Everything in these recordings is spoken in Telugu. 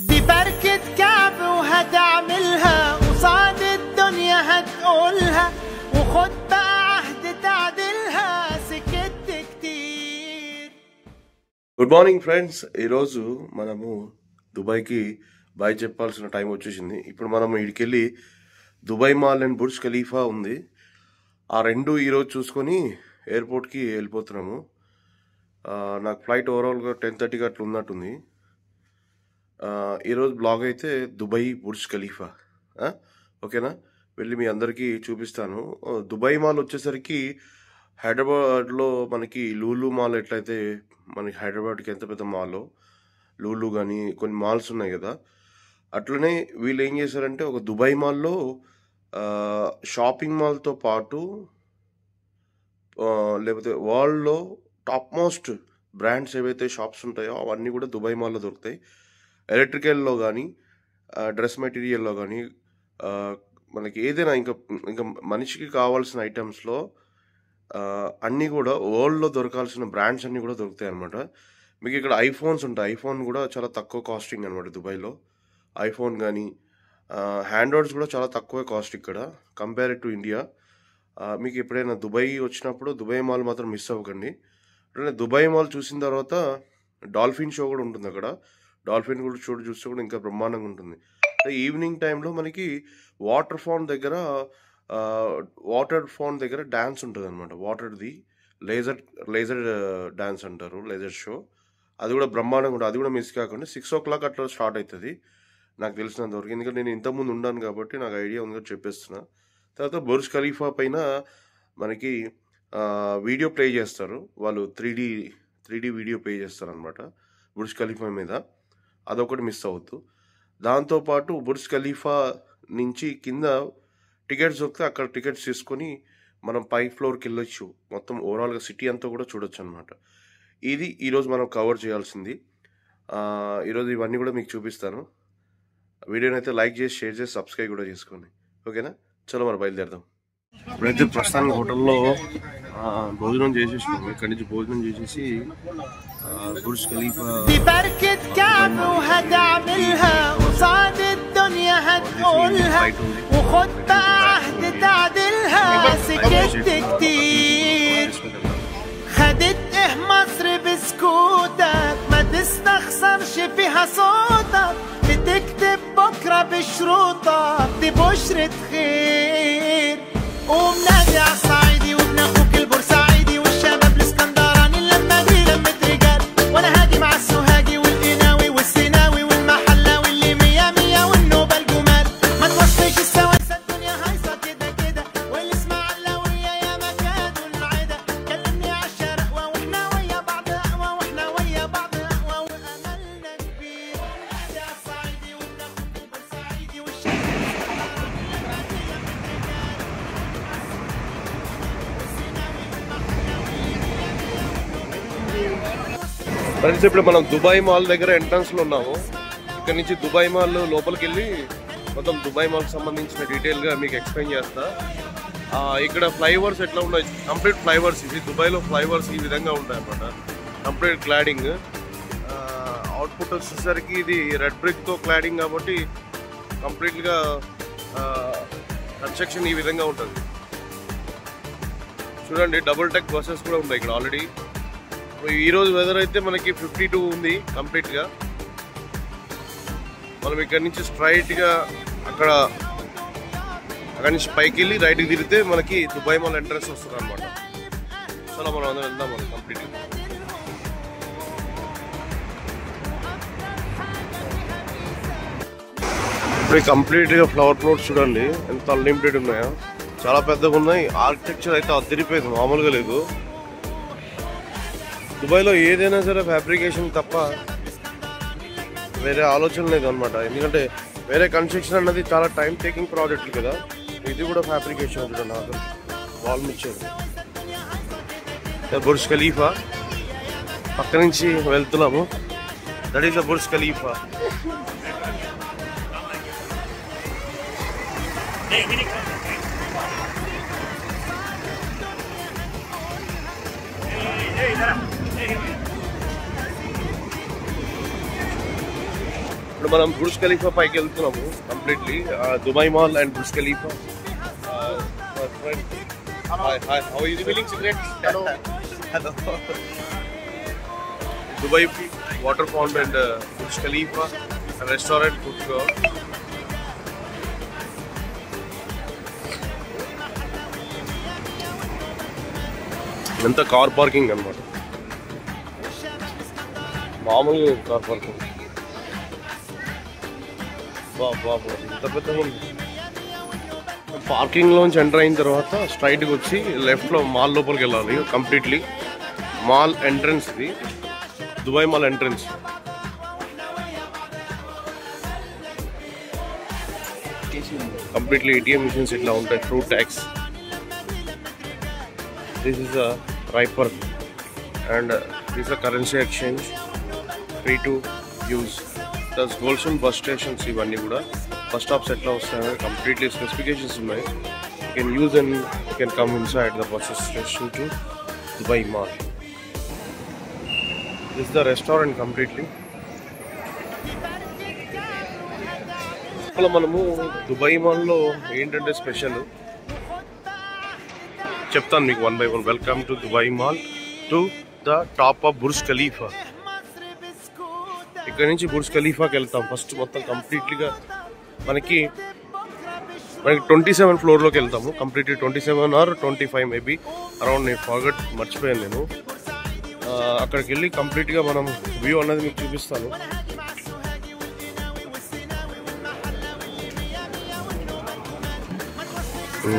دي بركة كعب وهتعملها قصاد الدنيا هتقولها وخد بقى عهد تعدلها سكت كتير. Good morning friends. ఈరోజు మనము దుబాయ్కి బాయ్ చెప్పాల్సిన టైం వచ్చేసింది. ఇప్పుడు మనం ఇడికెళ్ళి Dubai mall and Burj Khalifa ఉంది, ఆ రెండు ఈరోజు చూసుకొని ఎయిర్పోర్ట్కి వెళ్ళిపోతున్నాము. నాకు ఫ్లైట్ ఓవరాల్గా 10:30కి అట్లా ఉన్నట్టుంది. ఈరోజు బ్లాగ్ అయితే దుబాయ్ బుర్జ్ ఖలీఫా, ఓకేనా? వెళ్ళి మీ అందరికీ చూపిస్తాను. దుబాయ్ మాల్ వచ్చేసరికి హైదరాబాద్లో మనకి లూలు మాల్ ఎట్లయితే మనకి హైదరాబాద్కి ఎంత పెద్ద మాల్ లూలు కానీ కొన్ని మాల్స్ ఉన్నాయి కదా, అట్లనే వీళ్ళు ఏం చేశారంటే ఒక దుబాయ్ మాల్లో షాపింగ్ మాల్తో పాటు లేకపోతే వరల్డ్లో టాప్ మోస్ట్ బ్రాండ్స్ ఏవైతే షాప్స్ ఉంటాయో అవన్నీ కూడా దుబాయ్ మాల్లో దొరుకుతాయి. ఎలక్ట్రికల్లో కానీ డ్రెస్ మెటీరియల్లో కానీ మనకి ఏదైనా ఇంకా ఇంకా మనిషికి కావాల్సిన ఐటమ్స్లో అన్నీ కూడా వరల్డ్లో దొరకాల్సిన బ్రాండ్స్ అన్నీ కూడా దొరుకుతాయి అనమాట. మీకు ఇక్కడ ఐఫోన్స్ ఉంటాయి, ఐఫోన్ కూడా చాలా తక్కువ కాస్టింగ్ అనమాట దుబాయ్లో. ఐఫోన్ కానీ హ్యాండ్వర్డ్స్ కూడా చాలా తక్కువ కాస్ట్ ఇక్కడ కంపేర్ టు ఇండియా. మీకు ఎప్పుడైనా దుబాయ్ వచ్చినప్పుడు దుబాయ్ మాల్ మాత్రం మిస్ అవ్వకండి. అంటే దుబాయ్ మాల్ చూసిన తర్వాత డాల్ఫిన్ షో కూడా ఉంటుంది అక్కడ. డాల్ఫిన్ కూడా చూస్తే కూడా ఇంకా బ్రహ్మాండంగా ఉంటుంది. ఈవినింగ్ టైంలో మనకి వాటర్ ఫౌంట్ దగ్గర డ్యాన్స్ ఉంటుంది అనమాట. వాటర్ది లేజర్ డ్యాన్స్ అంటారు, లేజర్ షో. అది కూడా బ్రహ్మాండంగా ఉంటుంది. అది కూడా మిస్ కాకుండా 6 o'clock అట్లా స్టార్ట్ అవుతుంది నాకు తెలిసినంతవరకు. ఎందుకంటే నేను ఇంతకుముందు ఉన్నాను కాబట్టి నాకు ఐడియా ఉంది కాబట్టి చెప్పేస్తున్నా. తర్వాత బుర్జ్ ఖలీఫా పైన మనకి వీడియో ప్లే చేస్తారు వాళ్ళు, 3D వీడియో ప్లే చేస్తారు అనమాట బుర్జ్ ఖలీఫా మీద. అదొకటి మిస్ అవ్వద్దు. దాంతోపాటు బుర్జ్ ఖలీఫా నుంచి కింద టికెట్స్ దొరికితే అక్కడ టికెట్స్ తీసుకొని మనం పై ఫ్లోర్కి వెళ్ళొచ్చు. మొత్తం ఓవరాల్గా సిటీ అంతా కూడా చూడొచ్చు అనమాట. ఇది ఈరోజు మనం కవర్ చేయాల్సింది. ఈరోజు ఇవన్నీ కూడా మీకు చూపిస్తాను. వీడియోని అయితే లైక్ చేసి షేర్ చేసి సబ్స్క్రైబ్ కూడా చేసుకోండి, ఓకేనా? చలో మరి బయలుదేరదాం. ఇప్పుడైతే ప్రస్తుతానికి హోటల్లో భోజనం చేసేసినాము. ఇక్కడి నుంచి భోజనం చేసేసి బుర్జ్ ఖలీఫా خدت مصر بسكوتك ما تستخسرش فيها صوتك بتكتب بكرة بشروطك دي بشرة خير. قوم نادي عالصعيدي وابن اخوك البورسعيدي والشباب الاسكندراني لما دي لمة رجال وانا هاجي مع السوهاجي والقناوي والسيناوي والمحلاوي اللي 100 والنوبة الجمال. ما توصيش السواسة الدنيا هايصة كده كده والاسماعيلاوية يا مكان العدا. كلمني عالشرق واحنا ويا بعض اقوى واحنا ويا بعض اقوى واملنا كبير. نادي عالصعيدي وابن اخوك البورسعيدي والشباب ఫ్రెండ్స్, ఇప్పుడు మనం దుబాయ్ మాల్ దగ్గర ఎంట్రన్స్లో ఉన్నాము. ఇక్కడ నుంచి దుబాయ్ మాల్ లోపలికి వెళ్ళి మొత్తం దుబాయ్ మాల్కి సంబంధించిన డీటెయిల్గా మీకు ఎక్స్ప్లెయిన్ చేస్తా. ఇక్కడ ఫ్లైఓవర్స్ ఎట్లా ఉన్నాయి, కంప్లీట్ ఫ్లైఓవర్స్. ఇది దుబాయ్లో ఫ్లైఓవర్స్ ఈ విధంగా ఉంటాయి అన్నమాట. Complete cladding. అవుట్పుట్ వచ్చేసరికి ఇది రెడ్ బ్రిక్తో క్లాడింగ్ కాబట్టి కంప్లీట్గా కన్స్ట్రక్షన్ ఈ విధంగా ఉంటుంది. చూడండి, డబుల్ టెక్ బస్సెస్ కూడా ఉన్నాయి ఇక్కడ ఆల్రెడీ. ఈరోజు వెదర్ అయితే మనకి 52 ఉంది కంప్లీట్గా. మనం ఇక్కడ నుంచి స్ట్రైట్గా అక్కడ నుంచి పైకి వెళ్ళి రైట్కి తిరిగితే మనకి దుబాయ్ మాల్ ఎంట్రన్స్ వస్తుంది అనమాట. చాలా మనం అందరం వెళ్దాం మనం కంప్లీట్గా. ఇప్పుడు కంప్లీట్గా ఫ్లవర్ ప్లాట్స్ చూడండి ఎంత అన్లిమిటెడ్ ఉన్నాయో, చాలా పెద్దగా ఉన్నాయి. ఆర్కిటెక్చర్ అయితే అదిరిపోయింది, మామూలుగా లేదు. దుబాయ్లో ఏదైనా సరే ఫ్యాబ్రికేషన్ తప్ప వేరే ఆలోచన లేదు అనమాట. ఎందుకంటే వేరే కన్స్ట్రక్షన్ అన్నది చాలా టైం టేకింగ్ ప్రాజెక్ట్ కదా. ఇది కూడా ఫ్యాబ్రికేషన్ చూడండి, నాకు వాల్ మిచ్చారు. బుర్జ్ ఖలీఫా పక్క నుంచి వెళ్తున్నాము. That is the Burj Khalifa. ఇప్పుడు మనం బుర్జ్ ఖలీఫా పైకి వెళ్తున్నాము completely. Dubai mall and Burj Khalifa. Hi, how are you feeling? Cigarettes? Hello. Dubai waterfront and Burj Khalifa, a restaurant, food court. ఎంత కార్ పార్కింగ్ అన్నమాట, మామూలుగా కార్ పార్కింగ్. ఎంత పెద్దగా ఉంది. పార్కింగ్ లోంచి ఎంటర్ అయిన తర్వాత స్ట్రైట్గా వచ్చి లెఫ్ట్లో మాల్ లోపలికి వెళ్ళాలి. కంప్లీట్లీ మాల్ ఎంట్రన్స్ ఇది, Dubai mall entrance. Completely ATM machines ఇట్లా ఉంటాయి. Fruit tax. This is a riper and this a currency exchange, free to use. Plus గోల్సన్ బస్ స్టేషన్స్ ఇవన్నీ కూడా. బస్ స్టాప్స్ ఎట్లా వస్తాయని కంప్లీట్లీ స్పెసిఫికేషన్స్ ఉన్నాయి. You can use and you can come inside the bus station to Dubai mall. This the restaurant completely. అలా మనము దుబాయ్ మాల్లో ఏంటంటే స్పెషల్ చెప్తాను మీకు one by one. Welcome to Dubai mall, to the top of Burj ఖలీఫా. ఇక్కడ నుంచి బుర్జ్ ఖలీఫాకి వెళ్తాం ఫస్ట్. మొత్తం కంప్లీట్లీగా మనకి 27 ఫ్లోర్లోకి వెళ్తాము. Completely 27 or 25 maybe around. నేను ఫర్గట్, మర్చిపోయాను నేను. అక్కడికి వెళ్ళి కంప్లీట్గా మనం వ్యూ అన్నది మీకు చూపిస్తాను.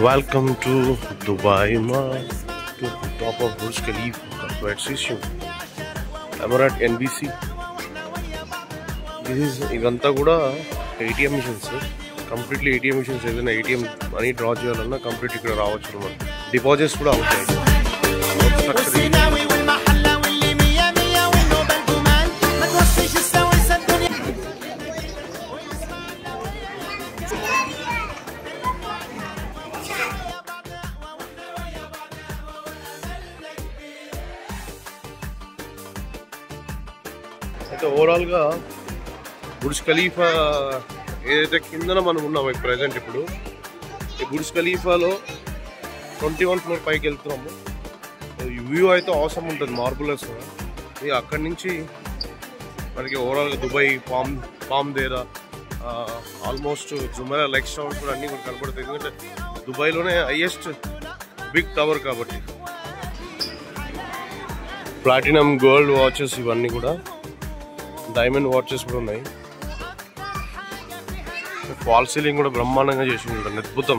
Welcome to Dubai mall, to top of Burj Khalifa. ఎమరాట్ ఎన్బిసి. ఇదంతా కూడా ATM machines. Completely ATM machines. ఏదైనా ఏటీఎం మనీ డ్రా చేయాలన్నా కంప్లీట్ ఇక్కడ రావచ్చు అనమాట. డిపాజిట్స్ కూడా అవుతాయి. అయితే ఓవరాల్గా బుర్జ్ ఖలీఫా ఏదైతే కిందన మనం ఉన్నాము ప్రజెంట్ ఇప్పుడు, ఈ బుర్జ్ ఖలీఫాలో 21 ఫ్లోర్ పైకి వెళ్తున్నాము. వ్యూ అయితే అవసరం ఉంటుంది, మార్బులర్స్. ఇక అక్కడి నుంచి మనకి ఓవరాల్గా దుబాయ్, పామ్దేరా, ఆల్మోస్ట్ జుమెరా, లెక్స్ టవర్ కూడా అన్నీ కూడా కనపడతాయి. ఎందుకంటే దుబాయ్లోనే హైయెస్ట్ బిగ్ టవర్ కాబట్టి. ప్లాటినం, గోల్డ్ వాచెస్ ఇవన్నీ కూడా, డైమండ్ వాచెస్ కూడా ఉన్నాయి. ఫాల్ సీలింగ్ కూడా బ్రహ్మాండంగా చేసి ఉంటుంది, అద్భుతం.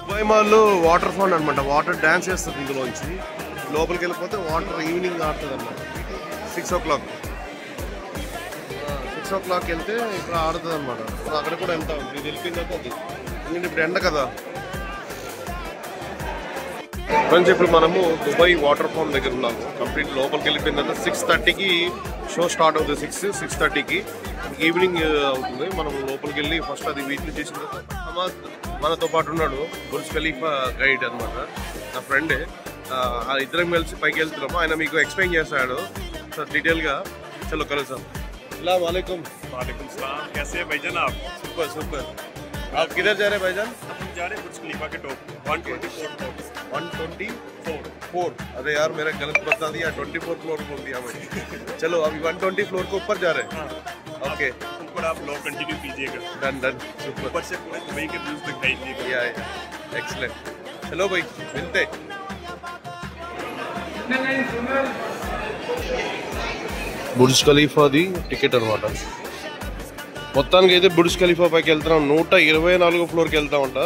దుబాయ్ మాల్లో వాటర్ ఫౌంట్ అనమాట. వాటర్ డ్యాన్స్ చేస్తుంది ఇందులోంచి. లోపలికి వెళ్ళిపోతే వాటర్ ఈవినింగ్ ఆడుతుంది అన్నమాట. 6 o'clock వెళ్తే ఇక్కడ ఆడుతుంది అనమాట. అక్కడ కూడా వెళ్తాం. ఇది వెళ్ళిపోయిన తర్వాత అది ఎందుకంటే ఇప్పుడు ఎండ కదా. ఫ్రెండ్స్, ఇప్పుడు మనము దుబాయ్ వాటర్ ఫౌంట్ దగ్గర ఉన్నాము. కంప్లీట్ లోపలికి వెళ్ళిపోయిన తర్వాత 6:30కి షో స్టార్ట్ అవుతుంది. 6:30కి ఈవినింగ్ అవుతుంది. మనం లోపలికి వెళ్ళి ఫస్ట్ అది వీటిని చేసిన తర్వాత మనతో పాటు ఉన్నాడు బుర్జ్ ఖలీఫా గైడ్ అనమాట, నా ఫ్రెండే. ఇద్దరం కలిసి పైకి వెళ్తున్నాము. ఆయన మీకు ఎక్స్ప్లెయిన్ చేస్తాడు సార్ డీటెయిల్గా. చలో కలుద్దాం. अस्सलाम वालेकुम। वालेकुम सलाम। कैसे हैं भाईजान आप? Super super. आप किधर जा रहे हैं भाईजान? हम जा रहे हैं बुर्ज खलीफा के टॉप 124 फ्लोर। 124? अरे यार मेरा गलत बता दिया, 24 फ्लोर बोल दिया मैंने। चलो अभी 120 फ्लोर को ऊपर जा रहे हैं। हाँ। ओके, ऊपर आप लोग कंटिन्यू कीजिएगा। Done done, super. ऊपर से पूरे दुबई के व्यूज दिखाई दीजिएगा। या एक्सीलेंट। चलो भाई मिलते। బుర్జ్ ఖలీఫాది టికెట్ అనమాట. మొత్తానికి అయితే బుర్జ్ ఖలీఫా పైకి వెళ్తున్నాం. 124 ఫ్లోర్కి వెళ్తామంట.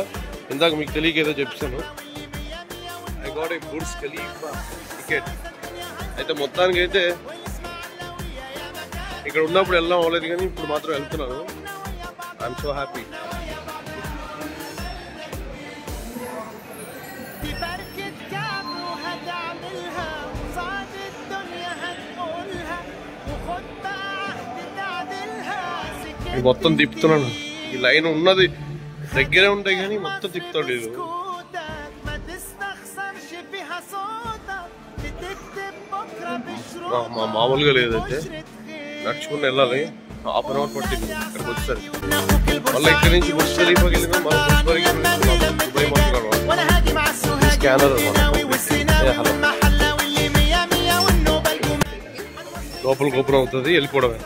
ఇందాక మీకు తెలియక ఏదో చెప్పాను. I got a Burj Khalifa ticket. అయితే మొత్తానికి అయితే ఇక్కడ ఉన్నప్పుడు వెళ్ళడం అవ్వలేదు, కానీ ఇప్పుడు మాత్రం వెళ్తున్నాను. I'm so happy. మొత్తం తిప్పుతున్నాను. ఈ లైన్ ఉన్నది దగ్గరే ఉంటాయి కానీ మొత్తం తిప్పుతాడు ఇది. మామూలుగా లేదైతే నడుచుకుని వెళ్ళాలి. హాఫ్ అన్ అవర్ పట్టింది ఇక్కడికి వచ్చేసరికి. మళ్ళీ ఇక్కడి నుంచి బుర్జ్ ఖలీఫాకి వెళ్ళినా మళ్ళీ దుబాయ్ మాట్లాడాలి. స్కానర్ లోపల గోపురం అవుతుంది, వెళ్ళిపోవడమే.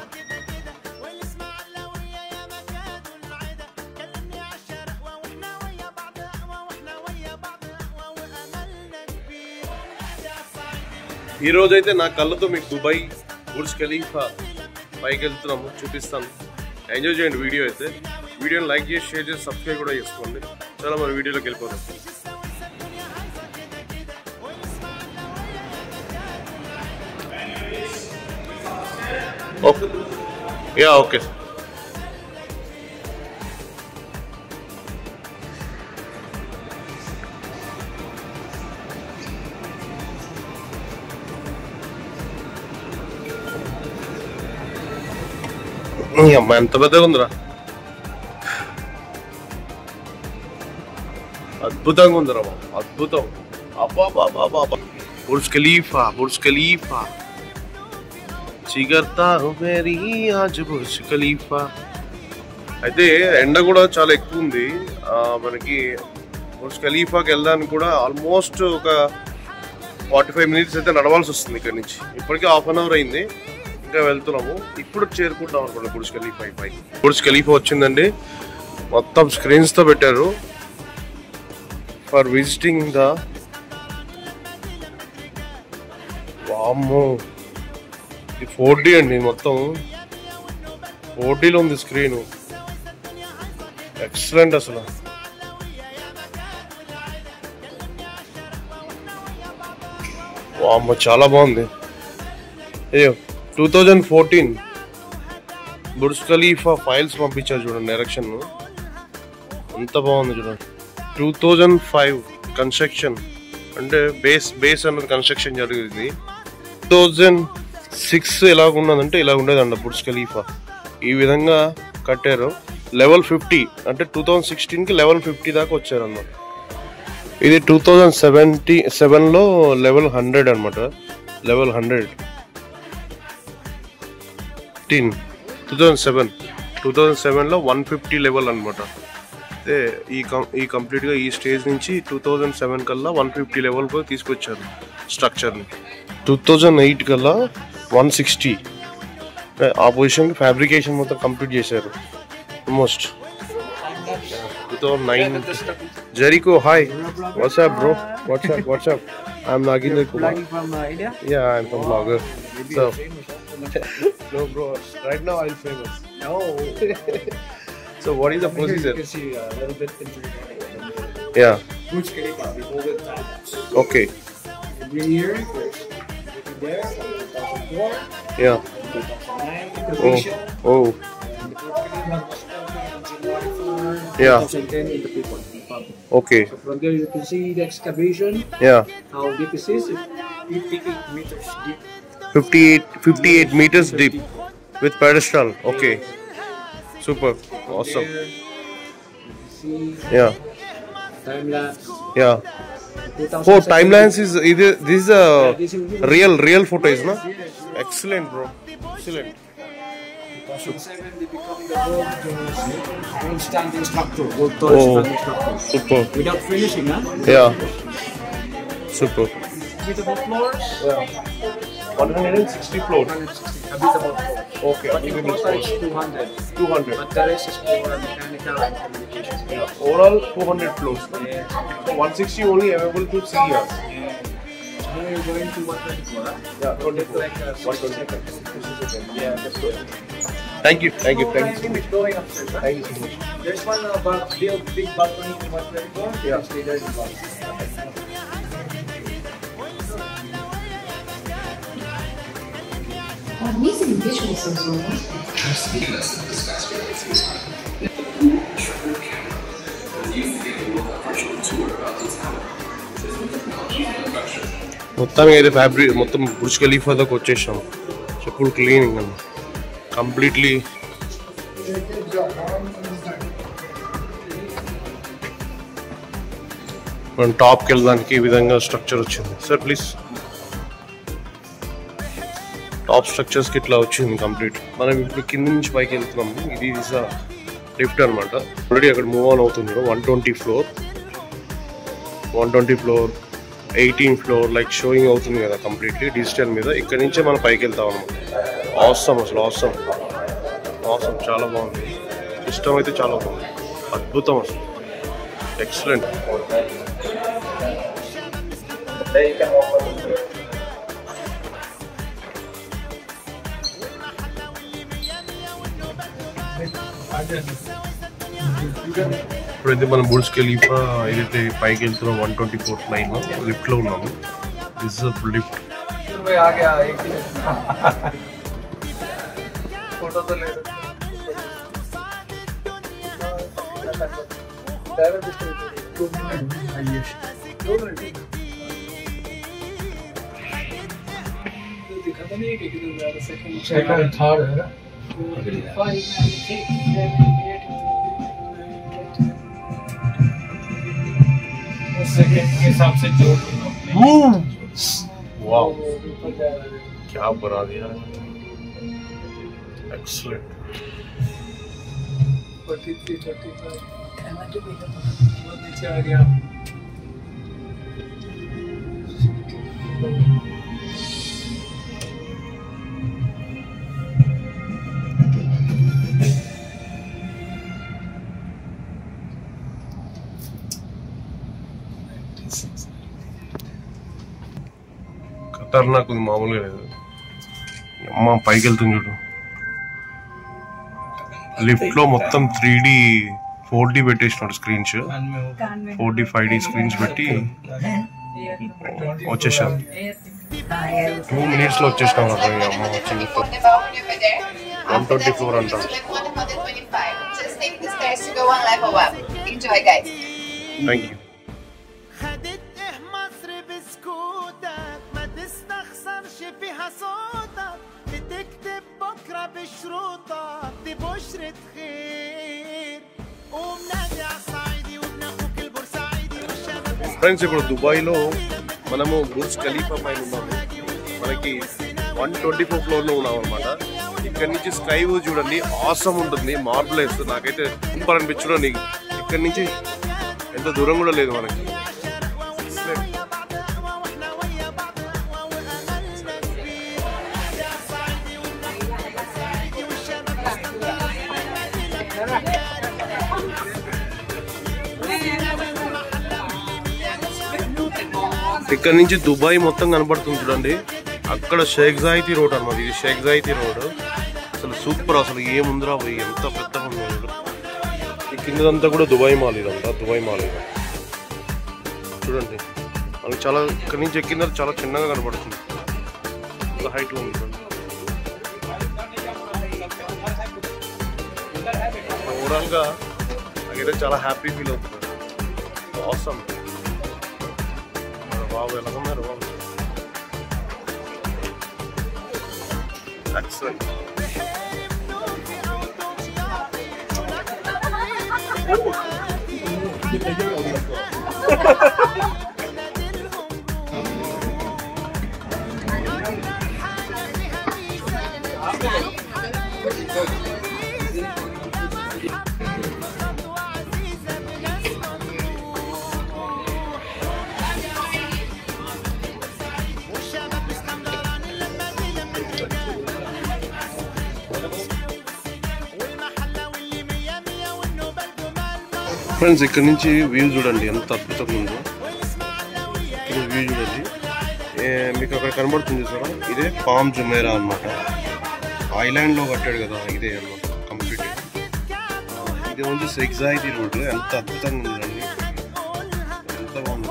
ఈ రోజైతే నా కళ్ళతో మీకు దుబాయ్ బుర్జ్ ఖలీఫా పైకి వెళ్తున్నాము, చూపిస్తాను. ఎంజాయ్ చేయండి వీడియో అయితే. వీడియోని లైక్ చేసి, షేర్ చేసి, సబ్స్క్రైబ్ కూడా చేసుకోండి. చాలా మరి వీడియోలోకి వెళ్ళిపోతాం. Okay, ya okay. అమ్మ ఎంత పెద్దగా ఉందిరా, అద్భుతంగా ఉందిరా బాబు, అద్భుతం. అబ్బా బుర్జ్ ఖలీఫా, బుర్జ్ ఖలీఫా చిగర్తా మేరీ ఆజ్ బుర్జ్ ఖలీఫా. అయితే ఎండ కూడా చాలా ఎక్కువ ఉంది మనకి. బుర్జ్ ఖలీఫాకి వెళ్ళడానికి కూడా ఆల్మోస్ట్ ఒక 45 మినిట్స్ అయితే నడవాల్సి వస్తుంది ఇక్కడ నుంచి. ఇప్పటికే హాఫ్ అన్ అవర్ అయింది, ఇంకా వెళ్తున్నాము. ఇప్పుడు చేరుకుంటాం అనుకోండి బుర్జ్ ఖలీఫా పైకి. బుర్జ్ ఖలీఫా వచ్చిందండి, మొత్తం స్క్రీన్స్ తో పెట్టారు ఫర్ విజిటింగ్ ద. వామ్మో, ఇది 4D అండి, మొత్తం 4Dలో ఉంది స్క్రీన్. ఎక్సలెంట్ అసలు. వామ్మో చాలా బాగుంది. అయ్యో 2014 బుర్జ్ ఖలీఫా ఫైల్స్ పంపించారు చూడండి, డైరెక్షన్ అంత బాగుంది చూడండి. 2005 కన్స్ట్రక్షన్ అంటే బేస్ అన్నది కన్స్ట్రక్షన్ జరిగింది. 2006 ఎలా ఉన్నదంటే ఇలా ఉండేదండి బుర్జ్ ఖలీఫా. ఈ విధంగా కట్టారు. లెవెల్ 50 అంటే 2016కి లెవెల్ 50 దాకా వచ్చారు అన్నమాట. ఇది 2077లో లెవెల్ 100 అనమాట. లెవెల్ 100 2007లో 150 లెవెల్ అనమాట. అయితే ఈ కంప్లీట్గా ఈ స్టేజ్ నుంచి 2007 కల్లా 150 లెవెల్ కూడా తీసుకొచ్చారు స్ట్రక్చర్ని. 2008 కల్లా 160 ఆ పొజిషన్కి ఫ్యాబ్రికేషన్ మొత్తం కంప్లీట్ చేశారు almost. 2009 Jericho, hi. What's up, bro? What's up? I'm Naginder Kumar. From India? Yeah, I'm from Vlogger. So, no, bro. Right now, I'm famous. No. So, what is the procedure? You can see a little bit into Yeah. Bhuj Khalifa. We hold it down. Okay. You bring here, there, 2004, Yeah. 2009, completion. Oh. And the Bhuj Khalifa was opened in January 4, Yeah. 2010 in the people. Okay. So from there you can see the excavation, Yeah. how deep it is. 58 meters deep. 58 meters deep with pedestal. Okay. Super. Awesome. There, you can see Yeah. time lapse. Yeah. 2007 Oh, timelines is this is a this is real footage, no? Excellent, bro. Excellent. 2007 they become the gold standing structure, gold tall standing structure. Super. Without finishing, huh? Yeah. Super. Habitable floors. 160 floors. Habitable floors. Okay. But in total it's 200. 200. But the rest is for mechanical and communication. Yeah. Overall 200 floors. Yeah. So 160 only available to see us. Now you're going to 124, huh? Yeah. 24. Like 60 seconds. Yeah, that's good. Thank you. So, it's going upstairs, huh? Thank you so much. There's one big balcony in 124. Yeah. You can stay there in the balcony. Amazing visual sensors. మొత్తానికి అయితే ఫ్యాబ్రిక్ మొత్తం బుర్జ్ ఖలీఫా దాకా వచ్చేసాం. ఇప్పుడు క్లీనింగ్ అన్న కంప్లీట్లీ మనం టాప్కి వెళ్ళడానికి ఈ విధంగా స్ట్రక్చర్ వచ్చింది. Sir please. టాప్ స్ట్రక్చర్స్కి ఇట్లా వచ్చింది కంప్లీట్. మనం ఇప్పుడు కింద నుంచి పైకి వెళ్తున్నాము. ఇది లిఫ్ట్ అనమాట. ఆల్రెడీ అక్కడ మూవ్ ఆన్ అవుతుంది. 120 ఫ్లోర్ 18 ఫ్లోర్ లైక్ షోయింగ్ అవుతుంది కదా కంప్లీట్లీ డిజిటల్ మీద. ఇక్కడ నుంచే మనం పైకి వెళ్తాం అనమాట. ఆసమ్ అసలు ఆసమ్ చాలా బాగుంది. ఇష్టం అయితే చాలా బాగుంది. అద్భుతం అసలు. ఎక్సలెంట్. ఇప్పుడైతే మనం బుర్జ్ ఖలీఫా ఏదైతే పైకి వెళ్తున్నాం 124th లైన్ లిఫ్ట్ లో ఉన్నాము. This is lift. Second third है ना सेकंड के हिसाब से जोड़ वाओ क्या बना दिया. एक्सीलेंट. 43-35 नीचे आ गया. ఖతర్నాక్ ఉంది, మామూలుగా లేదు. అమ్మ పైకి వెళ్తుంది చూడు. లిఫ్ట్ లో మొత్తం 3D 4D పెట్టేసినాడు screens. 4D 5D screens పెట్టి వచ్చేసాం. 2 minutes లో వచ్చేసినాం. అమ్మ వచ్చింది. 124 అంట. Thank you. فيها صوتك بتكتب بكرة بشروطك دي بشرة خير ومنادي عالصعيدي وابن اخوك البورسعيدي والشباب. ఫ్రెండ్స్ ఇప్పుడు దుబాయ్లో మనము బుర్జ్ ఖలీఫా పైన ఉన్నాము. మనకి 124 ఫ్లోర్లో ఉన్నాం అనమాట. ఇక్కడ నుంచి స్కై వ్యూ చూడండి, ఆసమ్ ఉంటుంది. మార్బులైస్ నాకైతే సూపర్ అనిపించడం. నీకు ఇక్కడ నుంచి ఎంత దూరం కూడా లేదు మనకి. ఇక్కడ నుంచి దుబాయ్ మొత్తం కనపడుతుంది చూడండి. అక్కడ షేక్ జాయితీ రోడ్ అన్నమాట. ఇది షేక్ జాయితీ రోడ్. అసలు సూపర్. అసలు ఏముందిరా పోయి ఎంత పెద్దగా ఉంది. ఈ కిందంతా కూడా దుబాయ్ మాల్. ఇదంతా దుబాయ్ మాల్ చూడండి. మనకి చాలా ఇక్కడ నుంచి ఎక్కిన చాలా చిన్నగా కనపడుతుంది. హైట్లో ఉంది. ఓవరాల్గా నాకైతే చాలా హ్యాపీ ఫీల్ అవుతుంది. ఆసమ్. బాబు ఎలా ఉన్నారు బాబు. ఎక్సలెంట్. ఫ్రెండ్స్ ఇక్కడ నుంచి వ్యూ చూడండి ఎంత అద్భుతంగా ఉందో. ఇక్కడ వ్యూ చూడండి. మీకు అక్కడ కనబడుతుంది సార్. ఇదే పామ్ జుమేరా అనమాట. ఐలాండ్లో కట్టాడు కదా, ఇదే అనమాట కంప్లీట్. ఇది ఉంది షేక్ జాయిదీ రోడ్. ఎంత అద్భుతంగా ఉందండి. ఎంత బాగుంది.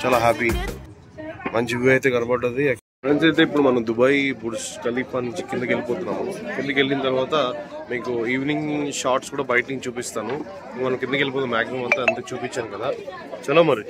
చాలా హ్యాపీ. మంచి వ్యూ అయితే కనబడ్డది. ఫ్రెండ్స్ అయితే ఇప్పుడు మనం దుబాయ్ బుర్జ్ ఖలీఫా నుంచి కిందకి వెళ్ళిపోతున్నాము. కిందకి వెళ్ళిన తర్వాత మీకు ఈవినింగ్ షార్ట్స్ కూడా బయట నుంచి చూపిస్తాను. మనం కిందకి వెళ్ళిపోతే మ్యాక్సిమం అంతా అంతా చూపించాను కదా. చలో మరి.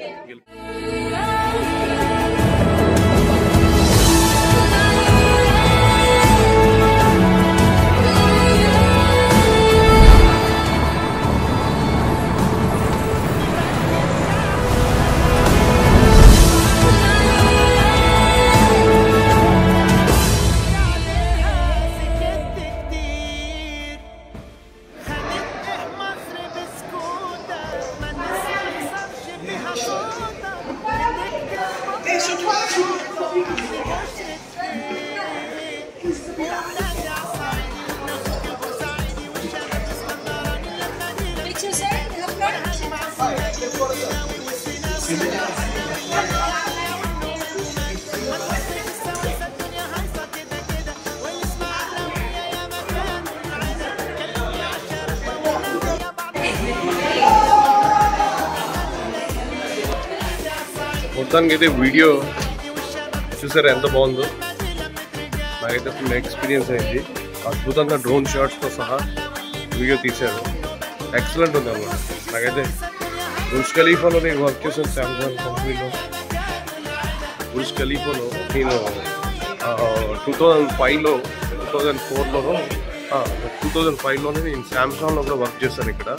మొత్తానికి అయితే వీడియో చూసారా ఎంత బాగుందో. నాకైతే ఫుల్ ఎక్స్పీరియన్స్ అయింది. అద్భుతంగా డ్రోన్ షాట్స్తో సహా వీడియో తీశారు. ఎక్సలెంట్ ఉంది అన్నమాట. నాకైతే బుర్జ్ ఖలీఫాలో నేను వర్క్ చేశాను శాంసంగ్ కంపెనీలో. బుర్జ్ ఖలీఫాలో నేను 2005లో 2004లోనే నేను శాంసంగ్లో కూడా వర్క్ చేశాను ఇక్కడ.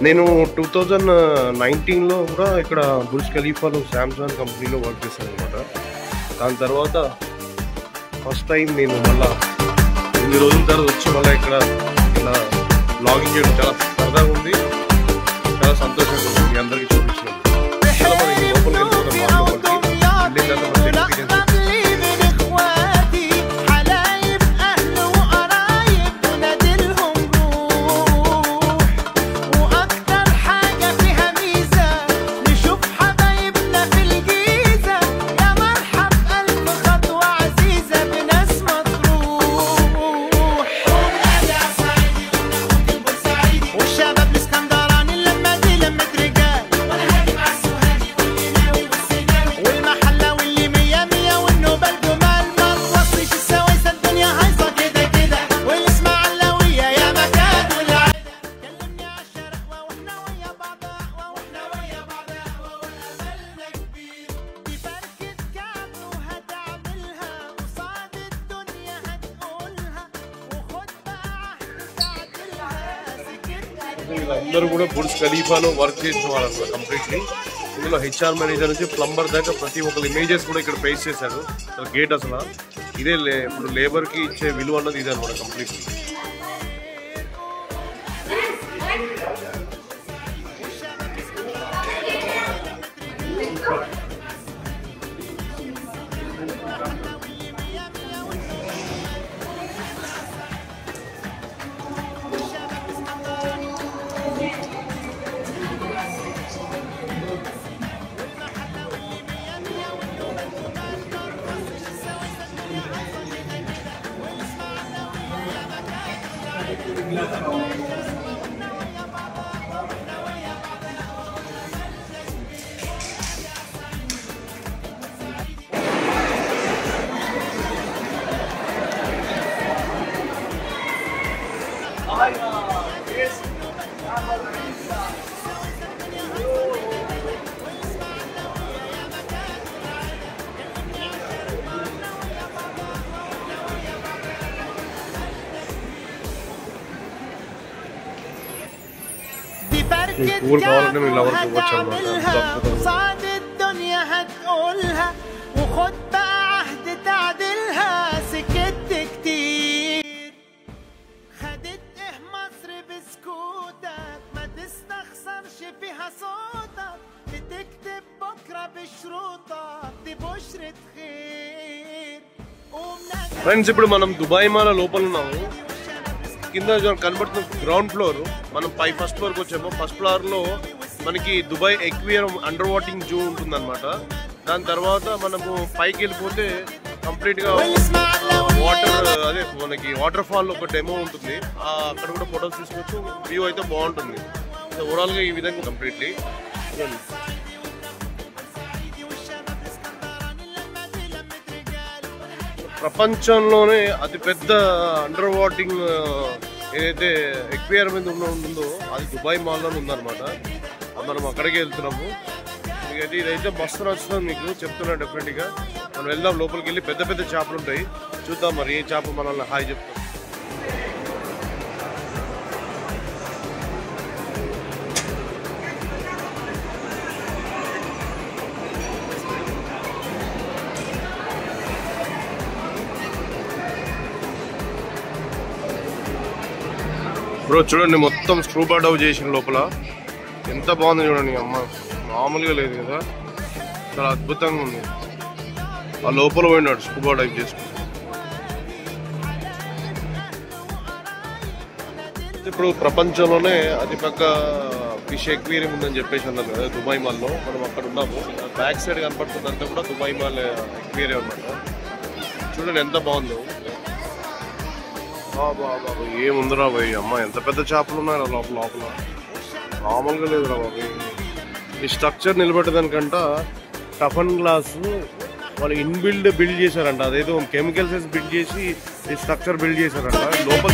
నేను 2019లో కూడా ఇక్కడ బుర్జ్ ఖలీఫాలో శాంసంగ్ కంపెనీలో వర్క్ చేశాను అనమాట. దాని తర్వాత ఫస్ట్ టైం నేను మళ్ళీ 8 రోజుల తర్వాత వచ్చి మళ్ళీ ఇక్కడ ఇలా బ్లాగింగ్ చేయడం చాలా సరదాగా ఉంది, చాలా సంతోషంగా ఉంది. మీ అందరికీ చూపించినాను. చాలా మనకి లోపలికి వెళ్ళిపోతాం. వెళ్ళిన తర్వాత మన ఎక్స్పీరియన్స్ వీళ్ళందరూ కూడా బుర్జ్ ఖలీఫాలో వర్క్ చేసిన వాళ్ళు అనమాట కంప్లీట్లీ. ఇందులో హెచ్ఆర్ మేనేజర్ నుంచి ప్లంబర్ దాకా ప్రతి ఒక్కరు ఇమేజెస్ కూడా ఇక్కడ పేస్ట్ చేశారు. అసలు గేట్ అసలు ఇదే ఇప్పుడు లేబర్కి ఇచ్చే విలువ అన్నది ఇదే అనమాట కంప్లీట్లీ. كل صعد الدنيا هتقولها وخد بقى عهد تعدلها. سكت كتير خدت ايه مصر بسكوتك، ما تستخسرش فيها صوتك، بتكتب بكره بشروطك، دي بشرة خير. ఫ్రెండ్స్ ఇప్పుడు మనం దుబాయ్ మాల్ లోపల ఉన్నాము. కింద కనబడుతున్న గ్రౌండ్ ఫ్లోర్, మనం ఫస్ట్ ఫ్లోర్కి వచ్చాము. ఫస్ట్ ఫ్లోర్లో మనకి దుబాయ్ ఎక్వేరియం అండర్ వాటింగ్ జూ ఉంటుందన్నమాట. దాని తర్వాత మనము పైకి వెళ్ళిపోతే కంప్లీట్గా వాటర్, అదే మనకి వాటర్ ఫాల్ ఒక డెమో ఉంటుంది. అక్కడ కూడా ఫొటోస్ తీసుకోవచ్చు. వ్యూ అయితే బాగుంటుంది. సో ఓవరాల్గా ఈ విధంగా కంప్లీట్లీ ప్రపంచంలోనే అతిపెద్ద అండర్ వాటింగ్ ఏదైతే ఎక్వేరియం మీద ఉంటుందో అది దుబాయ్ మాల్లోనే ఉందన్నమాట. మనం అక్కడికి వెళ్తున్నాము. మీకైతే ఇదైతే మస్తు నచ్చుతుంది, మీకు చెప్తున్నా డెఫినెట్గా. మనం వెళ్దాం, లోపలికి వెళ్ళి పెద్ద పెద్ద చేపలు ఉంటాయి, చూద్దాం మరి ఏ చేప మనల్ని హాయ్ చెప్తాం. బ్రో చూడండి, మొత్తం స్కూబా డైవ్ చేసిన లోపల ఎంత బాగుంది చూడండి అమ్మ, మామూలుగా లేదు కదా, చాలా అద్భుతంగా ఉంది. ఆ లోపల పోయినాడు స్కూబా డైవ్ చేసుకుంటూ. ఇప్పుడు ప్రపంచంలోనే అతిపెద్ద ఫిష్ ఎక్వేరియం ఉందని చెప్పేసి అన్నారు కదా దుబాయ్ మాల్లో. మనం అక్కడ ఉన్నాము, బ్యాక్ సైడ్ కనపడుతుందంతా కూడా దుబాయ్ మాల్ ఎక్వేరియం అన్నమాట. చూడండి ఎంత బాగుందో. బాబా ఏముందిరా బాయ్, అమ్మ ఎంత పెద్ద చేపలు ఉన్నాయో లోపల లోపల, మామూలుగా లేదురా బాబు. ఈ స్ట్రక్చర్ నిలబెట్టదానికంట టఫన్ గ్లాస్ వాళ్ళు బిల్డ్ చేశారంట. అదేదో కెమికల్స్ వేసి బిల్డ్ చేసి ఈ స్ట్రక్చర్ బిల్డ్ చేశారంట. లోపల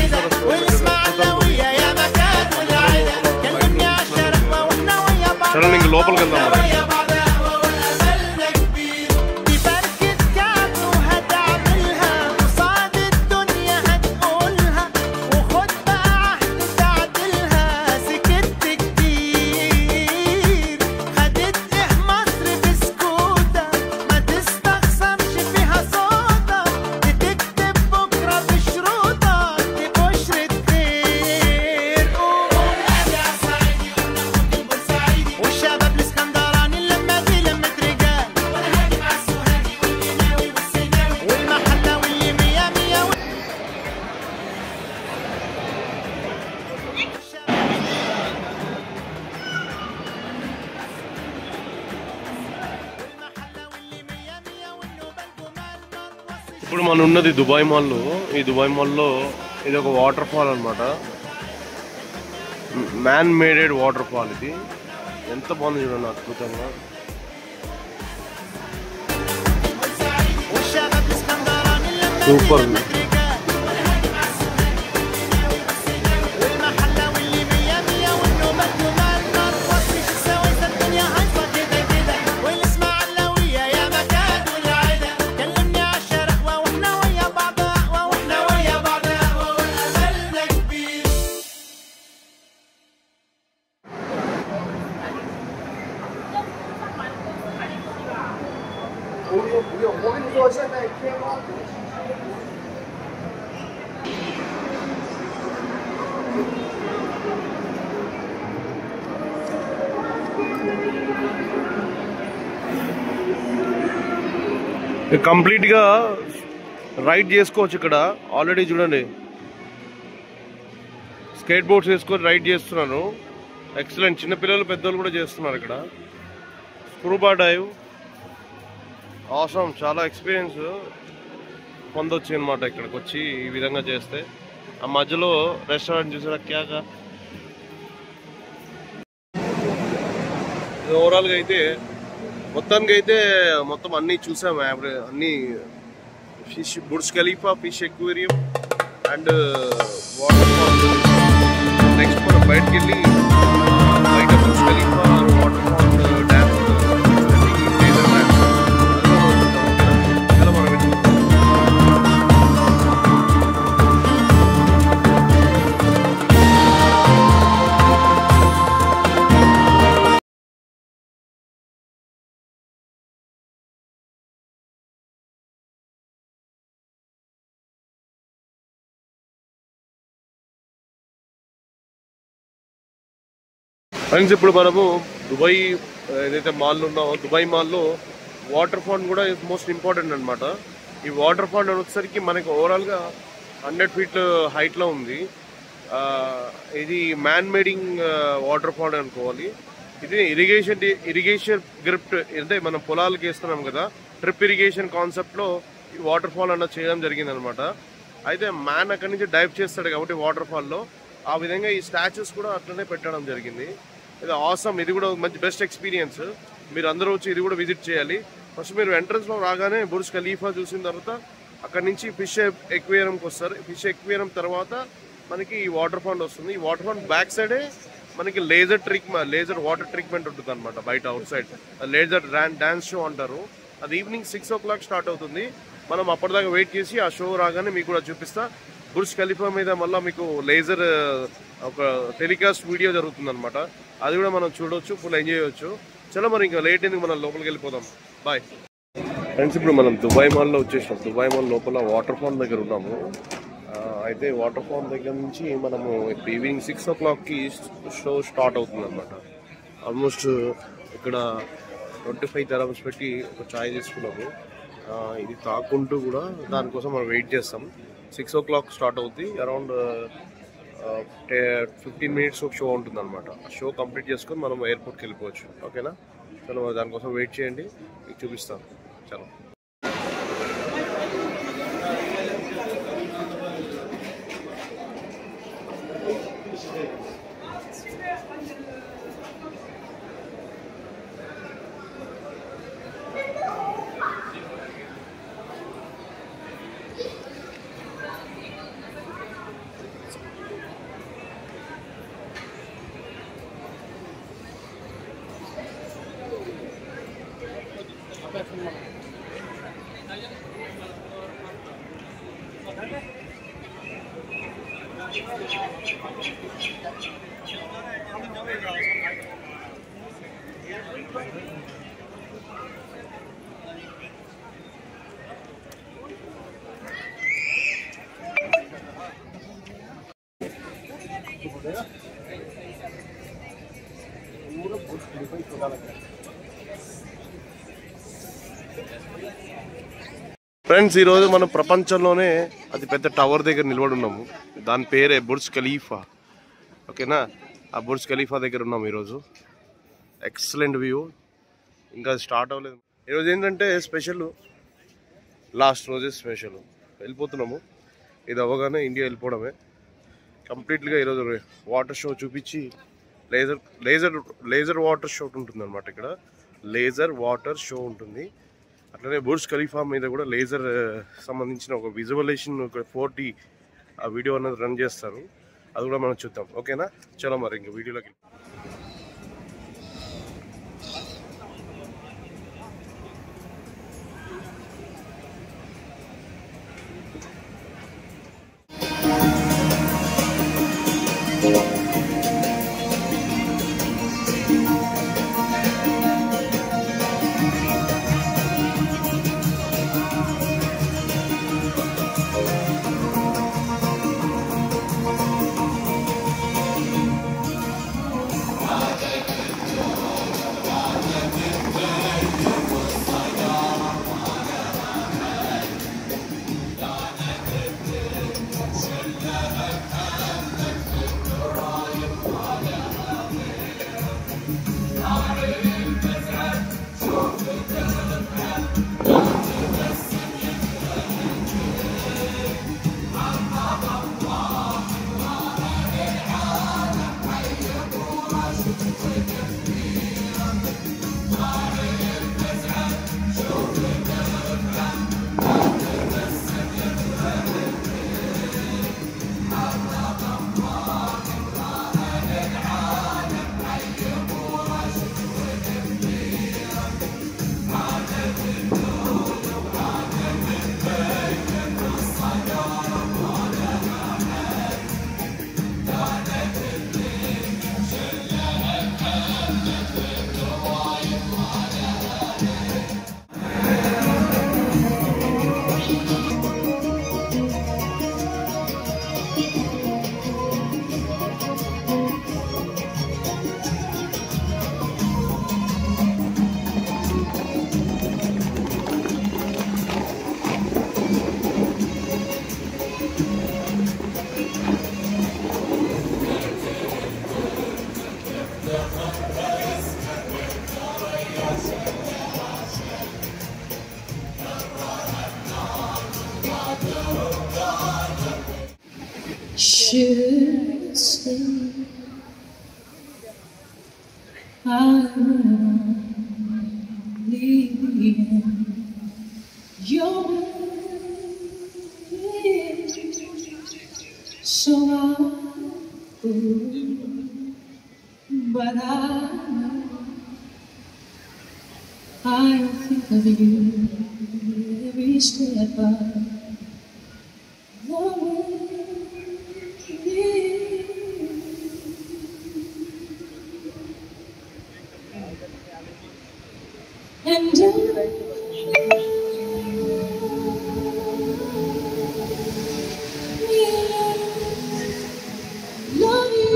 చలో ఇంక లోపలికి వెళ్దాం. ఇప్పుడు మనం ఉన్నది దుబాయ్ మాల్లో. ఈ దుబాయ్ మాల్లో ఇది ఒక వాటర్ ఫాల్ అనమాట, మ్యాన్ మేడెడ్ వాటర్ ఫాల్. ఇది ఎంత బాగుంది చూడండి, అద్భుతంగా. సూపర్. కంప్లీట్ గా రైడ్ చేసుకోవచ్చు ఇక్కడ. ఆల్రెడీ చూడండి స్కేట్ బోర్డ్స్ వేసుకొని రైడ్ చేస్తున్నారు. ఎక్సలెంట్. చిన్నపిల్లలు పెద్దలు కూడా చేస్తున్నారు ఇక్కడ. స్కూబా డైవ్ అవసరం, చాలా ఎక్స్పీరియన్స్ పొందొచ్చు అనమాట ఇక్కడికి వచ్చి ఈ విధంగా చేస్తే. ఆ మధ్యలో రెస్టారెంట్ చూసారా క్యాగా. ఓవరాల్గా అయితే మొత్తానికి అయితే మొత్తం అన్నీ చూసాము. అన్నీ fish, Burj Khalifa fish aquarium and water fall. Next మనం బయటకు వెళ్ళి బయట Burj Khalifa water fall dam friends. ఇప్పుడు మనము దుబాయ్ ఏదైతే మాల్ ఉన్నామో దుబాయ్ మాల్లో వాటర్ ఫాల్ కూడా మోస్ట్ ఇంపార్టెంట్ అనమాట. ఈ వాటర్ ఫాల్ వచ్చేసరికి మనకి ఓవరాల్గా 100 feet హైట్లో ఉంది. ఇది మ్యాన్ మేడింగ్ వాటర్ ఫాల్ అనుకోవాలి. ఇది ఇరిగేషన్ గ్రిప్ట్ అంటే మనం పొలాలకి వేస్తున్నాం కదా, ట్రిప్ ఇరిగేషన్ కాన్సెప్ట్లో ఈ వాటర్ ఫాల్ అన్న చేయడం జరిగింది అనమాట. అయితే మ్యాన్ అక్కడి నుంచి డైవ్ చేస్తాడు కాబట్టి వాటర్ ఫాల్లో ఆ విధంగా ఈ స్టాచ్యూస్ కూడా అట్లనే పెట్టడం జరిగింది. ఇది ఆసమ్. ఇది కూడా మంచి బెస్ట్ ఎక్స్పీరియన్స్. మీరు అందరూ వచ్చి ఇది కూడా విజిట్ చేయాలి. ఫస్ట్ మీరు ఎంట్రన్స్లో రాగానే బుర్జ్ ఖలీఫా చూసిన తర్వాత అక్కడ నుంచి ఫిష్ ఎక్వేరియంకి వస్తారు. ఫిష్ ఎక్వేరియం తర్వాత మనకి ఈ వాటర్ ఫాల్ వస్తుంది. ఈ వాటర్ ఫాల్ బ్యాక్ సైడే మనకి లేజర్ వాటర్ ట్రీట్మెంట్ ఉంటుంది అనమాట. బయట out side laser dance show అంటారు. అది ఈవినింగ్ 6 o'clock స్టార్ట్ అవుతుంది. మనం అప్పటిదాకా వెయిట్ చేసి ఆ షో రాగానే మీకు కూడా చూపిస్తా. బుర్జ్ ఖలీఫా మీద మళ్ళీ మీకు లేజర్ ఒక టెలికాస్ట్ వీడియో జరుగుతుంది అనమాట. అది కూడా మనం చూడవచ్చు, ఫుల్ ఎంజాయ్ చేయవచ్చు. చలో మరి ఇంకా లేట్ ఎందుకు, మనం లోపలికి వెళ్ళిపోదాం. Bye friends. ఇప్పుడు మనం దుబాయ్ మాల్లో వచ్చేసాం. దుబాయ్ మాల్ లోపల వాటర్ ఫాల్ దగ్గర ఉన్నాము. అయితే వాటర్ ఫాల్ దగ్గర నుంచి మనము ఈవినింగ్ 6 o'clockకి షో స్టార్ట్ అవుతుంది అనమాట. ఆల్మోస్ట్ ఇక్కడ 25 dirhams పెట్టి ఒక చాయ్ తీసుకున్నాము. ఇది తాకుంటూ కూడా దానికోసం మనం వెయిట్ చేస్తాం. 6 o'clock స్టార్ట్ అవుతుంది. అరౌండ్ 15 minutes ఒక షో ఉంటుంది అనమాట. ఆ షో కంప్లీట్ చేసుకొని మనం ఎయిర్పోర్ట్కి వెళ్ళిపోవచ్చు. ఓకేనా? చలో దానికోసం వెయిట్ చేయండి, మీకు చూపిస్తాను. చలో. ఫ్రెండ్స్, ఈరోజు మనం ప్రపంచంలోనే అతి పెద్ద టవర్ దగ్గర నిలబడి ఉన్నాము. దాని పేరే బుర్జ్ ఖలీఫా. ఓకేనా? ఆ బుర్జ్ ఖలీఫా దగ్గర ఉన్నాము ఈరోజు. Excellent view. ఇంకా స్టార్ట్ అవ్వలేదు. ఈరోజు ఏంటంటే స్పెషల్, లాస్ట్ రోజే స్పెషల్. వెళ్ళిపోతున్నాము. ఇది అవ్వగానే ఇండియా వెళ్ళిపోవడమే కంప్లీట్గా. ఈరోజు వాటర్ షో చూపించి లేజర్ వాటర్ షో ఉంటుంది అనమాట. ఇక్కడ లేజర్ వాటర్ షో ఉంటుంది. అట్లనే బుర్జ్ ఖలీఫా మీద కూడా లేజర్ సంబంధించిన ఒక విజువలైజేషన్, ఒక 4D ఆ వీడియో అనేది రన్ చేస్తారు. అది కూడా మనం చూద్దాం. ఓకేనా? చలో మరి ఇంకా వీడియోలోకి. Should stay. I'm leaving your way, so I would, but I think of you every step of the way. And love you.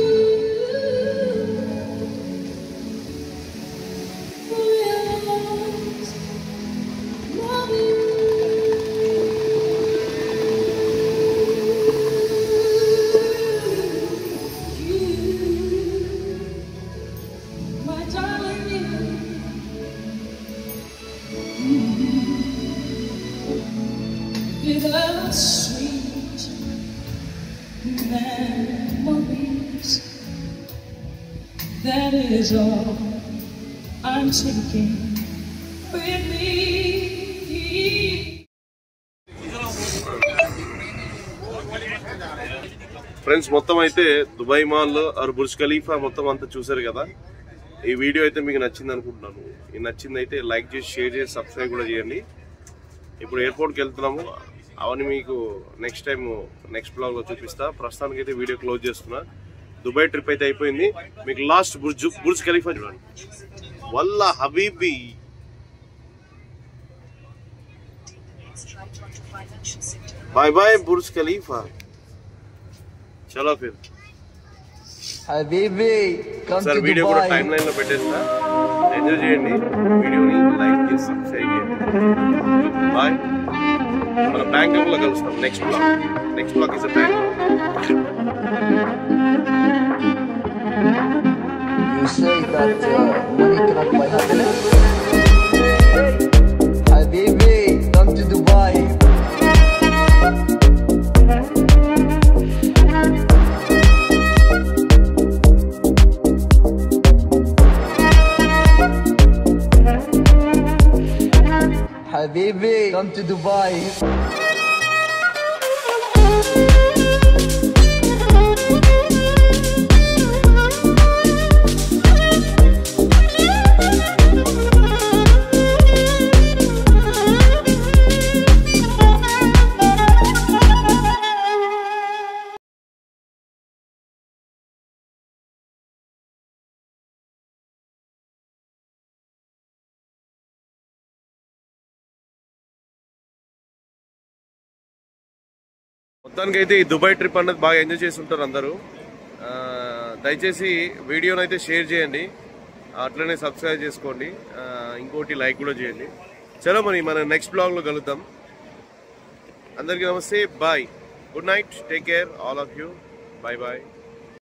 sweet memories. That is all I'm taking with me. Friends, మొత్తం అయితే Dubai mall or Burj Khalifa మొత్తం అంతా చూసారు కదా. ఈ వీడియో అయితే మీకు నచ్చింది అనుకుంటున్నాను. ఈ నచ్చింది అయితే లైక్ చేసి, షేర్ చేసి, సబ్స్క్రైబ్ కూడా చేయండి. ఇప్పుడు ఎయిర్పోర్ట్కి వెళ్తున్నాము, అవన్నీ మీకు నెక్స్ట్ టైం నెక్స్ట్ బ్లాగ్లో చూపిస్తా. ప్రస్తుతానికి అయితే వీడియో క్లోజ్ చేస్తున్నా. దుబాయ్ ట్రిప్ అయితే అయిపోయింది. మీకు లాస్ట్ బుర్జ్ ఖలీఫా చూడండి. వల్లా హబీబీ. Bye bye Burj Khalifa. చలో ఫిర్ Habibi, come sir to video కూడా Dubai. టైం లైన్ లో పెట్టేస్తా. ఎంజాయ్ చేయండి. వీడియోని లైక్ చేసి సబ్స్క్రైబ్ చేయండి. బాయ్. మనం బ్యాంకాక్ లో కలుస్తాం next blog is Bangkok. You say that money cannot buy happiness? Habibi, come to Dubai. Habibi, come to Dubai. మొత్తానికి అయితే ఈ దుబాయ్ ట్రిప్ అన్నది బాగా ఎంజాయ్ చేసి ఉంటారు అందరూ. దయచేసి వీడియోని అయితే షేర్ చేయండి, అట్లనే సబ్స్క్రైబ్ చేసుకోండి, ఇంకోటి లైక్ కూడా చేయండి. చలో మరి మన నెక్స్ట్ బ్లాగ్లో కలుద్దాం. అందరికీ నమస్తే, bye, good night, take care all of you, bye bye.